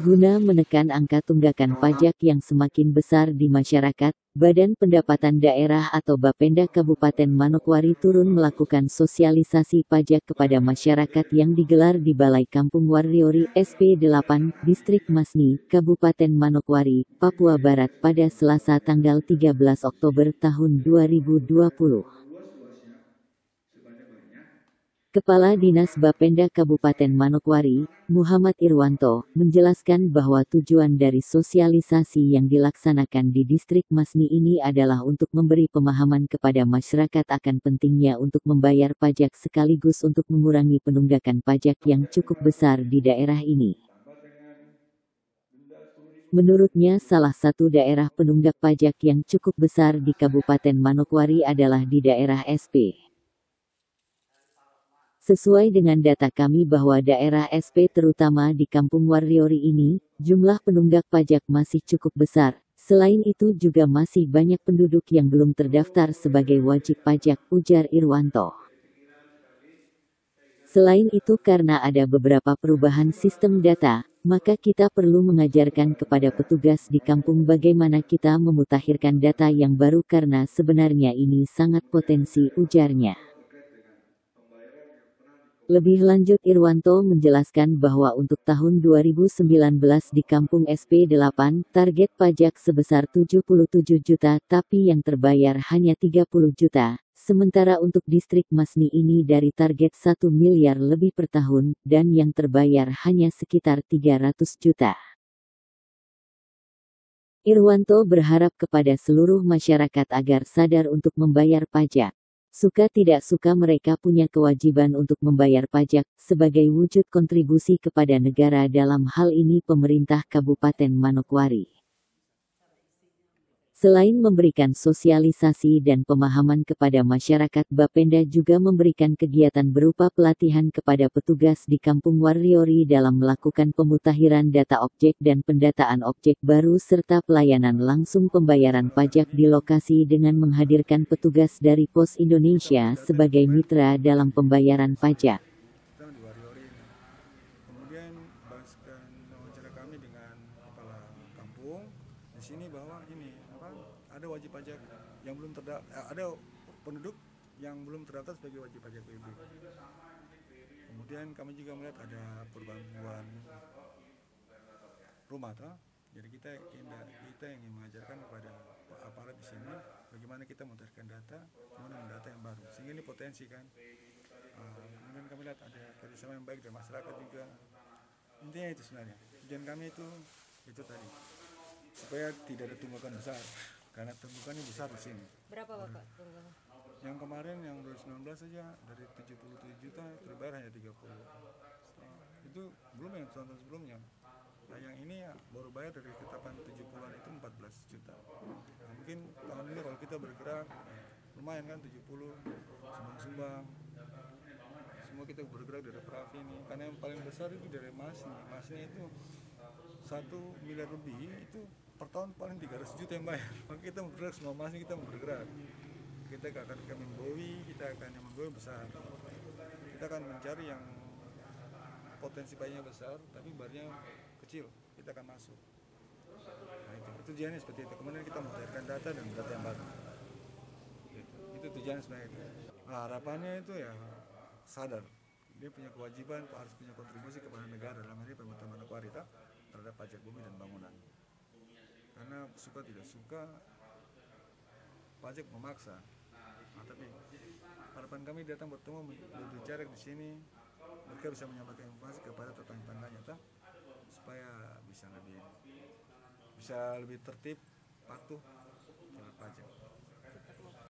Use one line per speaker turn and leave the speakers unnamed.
Guna menekan angka tunggakan pajak yang semakin besar di masyarakat, Badan Pendapatan Daerah atau Bapenda Kabupaten Manokwari turun melakukan sosialisasi pajak kepada masyarakat yang digelar di Balai Kampung Warriori SP8, Distrik Masni, Kabupaten Manokwari, Papua Barat pada Selasa tanggal 13 Oktober tahun 2020. Kepala Dinas Bapenda Kabupaten Manokwari, Muhammad Irwanto, menjelaskan bahwa tujuan dari sosialisasi yang dilaksanakan di Distrik Masni ini adalah untuk memberi pemahaman kepada masyarakat akan pentingnya untuk membayar pajak sekaligus untuk mengurangi penunggakan pajak yang cukup besar di daerah ini. Menurutnya salah satu daerah penunggak pajak yang cukup besar di Kabupaten Manokwari adalah di daerah SP. Sesuai dengan data kami bahwa daerah SP terutama di Kampung Warriori ini, jumlah penunggak pajak masih cukup besar. Selain itu juga masih banyak penduduk yang belum terdaftar sebagai wajib pajak, ujar Irwanto. Selain itu karena ada beberapa perubahan sistem data, maka kita perlu mengajarkan kepada petugas di kampung bagaimana kita memutakhirkan data yang baru karena sebenarnya ini sangat potensi, ujarnya. Lebih lanjut Irwanto menjelaskan bahwa untuk tahun 2019 di Kampung SP8, target pajak sebesar 77 juta, tapi yang terbayar hanya 30 juta. Sementara untuk Distrik Masni ini dari target 1 miliar lebih per tahun, dan yang terbayar hanya sekitar 300 juta. Irwanto berharap kepada seluruh masyarakat agar sadar untuk membayar pajak. Suka tidak suka mereka punya kewajiban untuk membayar pajak, sebagai wujud kontribusi kepada negara dalam hal ini pemerintah Kabupaten Manokwari. Selain memberikan sosialisasi dan pemahaman kepada masyarakat, Bapenda juga memberikan kegiatan berupa pelatihan kepada petugas di Kampung Warriori dalam melakukan pemutakhiran data objek dan pendataan objek baru serta pelayanan langsung pembayaran pajak di lokasi dengan menghadirkan petugas dari Pos Indonesia sebagai mitra dalam pembayaran pajak.
Kemudian berdasarkan wawancara kami dengan kepala kampung di sini bahwa ini ada wajib pajak yang belum terdaftar, ada penduduk yang belum terdaftar sebagai wajib pajak PB. Kemudian kami juga melihat ada perbantuan rumah toh. Jadi kita ingin mengajarkan kepada aparat di sini bagaimana kita memutakhirkan data, bagaimana mendata yang baru. Sehingga ini potensi kan. Kemudian kami lihat ada kerjasama yang baik dari masyarakat juga. Intinya itu sebenarnya. Tujuan kami itu tadi supaya tidak ada tunggakan besar. Karena tunggakannya besar di sini.
Berapa Bapak tunggakan?
Yang kemarin yang 2019 saja dari 77 juta terbayar hanya 30. Itu belum yang tahun sebelumnya. Nah yang ini ya baru bayar dari ketetapan 70-an itu 14 juta. Nah, mungkin tahun ini kalau kita bergerak lumayan kan 70 sumbang-sumbang. Semua kita bergerak dari Pravi ini. Karena yang paling besar itu dari Masni. Masni itu 1 miliar lebih itu per tahun paling 300 juta yang bayar. Maka kita bergerak semua Masni, kita bergerak. Kita akan membawi, kita akan yang membawi besar. Kita akan mencari yang potensi pajaknya besar, tapi barnya kecil. Kita akan masuk. Nah itu tujuannya seperti itu. Kemudian kita memutakhirkan data dan data yang baru. Itu tujuannya sebenarnya itu. Nah, harapannya itu ya sadar. Dia punya kewajiban, harus punya kontribusi kepada negara dalam hal ini pemerintah Manokwari terhadap pajak bumi dan bangunan. Karena suka tidak suka pajak memaksa. Nah, tapi harapan kami datang bertemu berbicara di sini, mereka bisa menyampaikan informasi kepada tetangga-tangganya supaya bisa lebih tertib, patuh terhadap pajak.